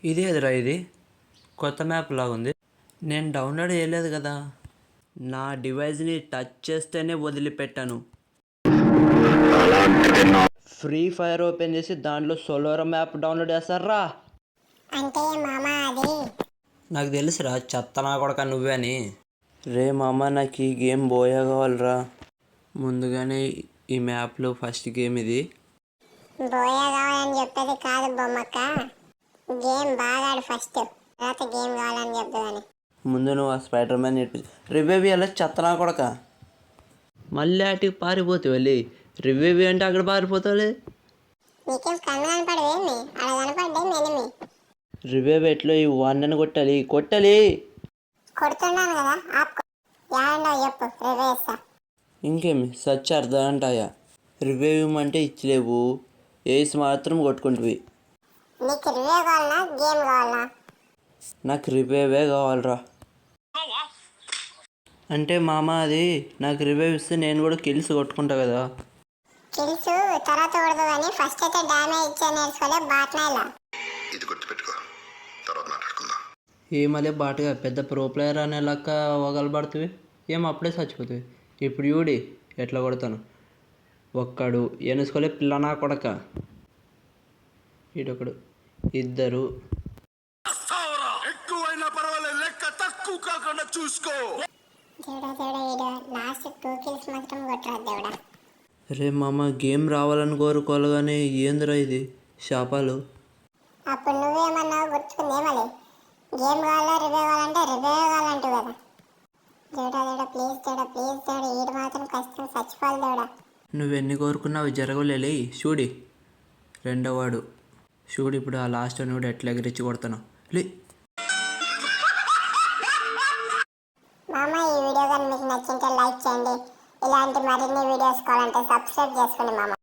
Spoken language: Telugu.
ఇదేదిరా ఇది కొత్త మ్యాప్ లాగా ఉంది. నేను డౌన్లోడ్ చేయలేదు కదా. నా డివైస్ని టచ్ చేస్తేనే వదిలిపెట్టాను. ఫ్రీ ఫైర్ ఓపెన్ చేసి దాంట్లో సోలోరా మ్యాప్ డౌన్లోడ్ చేస్తారా? అంటే మామ అది నాకు తెలుసురా, చెత్త నా కొడక నువ్వే అని. రే మామ, నాకు ఈ గేమ్ బోయా కావాలరా. ముందుగానే ఈ మ్యాప్లో ఫస్ట్ గేమ్ ఇది. బోయా కావాలని చెప్పేది కాదు బొమ్మక్క, గేమ్ బాగా ఆడు ఫస్ట్, తర్వాత గేమ్ కావాలని చెప్తాదని. ముందు నువ్వు ఆ స్పైడర్ మ్యాన్ రివైవ్ అలా చెత్త నా కొడక. మళ్ళీ అటుకి పారిపోతావు వెళ్ళి. రివైవ్ అంటే అక్కడ పారిపోతావులే. నీకేం కన్ను కనపడవేమి? అక్కడ కనపడ్డే ఎనిమి. రివైవ్ ఎట్లో ఈ వాడిని కొట్టాలి కొడుతున్నాను కదా, ఆపుకో. యాడో చెప్పు, రివేస్తా. ఇంకేమి సచ్ అర్థం అంటాయా? రివైవ్ అంటే ఇచ్చలేవు, ఏసి మాత్రం కొట్టుకుంటువి. నీకు రివే కావాలనా గేమ్ కావాలనా? నాకు రివైవే కావాలరా. అంటే మామ అది నాకు రివైవ్ ఇస్తే నేను కూడా కిల్స్ కొట్టుకుంటా కదా. కిల్స్ తర్వాత కొడదు కానీ ఫస్ట్ అయితే డ్యామేజ్ ఇచ్చే నేర్చుకోలే బాట్నాయిలా. ఇది గుర్తుపెట్టుకో, తర్వాత మాట్లాడుకుందాం. ఏమలే బాటుగా పెద్ద ప్రో ప్లేయర్ అనే లెక్క వగలబడుతుంది. ఏం అప్పుడే చచ్చిపోతుంది. ఇప్పుడు చూడి ఎట్లా కొడతాను. ఒక్కడు ఎనుసుకోలే పిల్లనా కొడక, ఇటొకడు, ఇద్దరు. దేవుడా లాస్ట్ 2 కిల్స్ మాత్రం కొట్టరా దేవుడా. రే మామ, గేమ్ రావాలని కోరుకోవాలి కానీ ఏందిరా ఇది శాపాలు. అప్పుడు నువ్వేమన్నావు గుర్తుకుంది ఏమలే, గేమ్ కావాలా రివే కావాలంటే రివే కావాలంటు కదా. దేవుడా ప్లీజ్ దేవుడా ఈడు మాత్రం ఖచ్చితంగా చచ్చిపోవాలి దేవుడా. నువ్వెన్ని కోరుకున్నావు జరగలేలే. చూడి రెండోవాడు, చూడు ఇప్పుడు ఆ లాస్ట్ అని కూడా ఎట్లా ఎగిరిచ్చి కొడతాను లే. మామ ఈ వీడియో కానీ మీకు నచ్చింటే లైక్ చేయండి. ఇలాంటి మరిన్ని వీడియోస్ కావాలంటే సబ్స్క్రైబ్ చేసుకోండి మామ.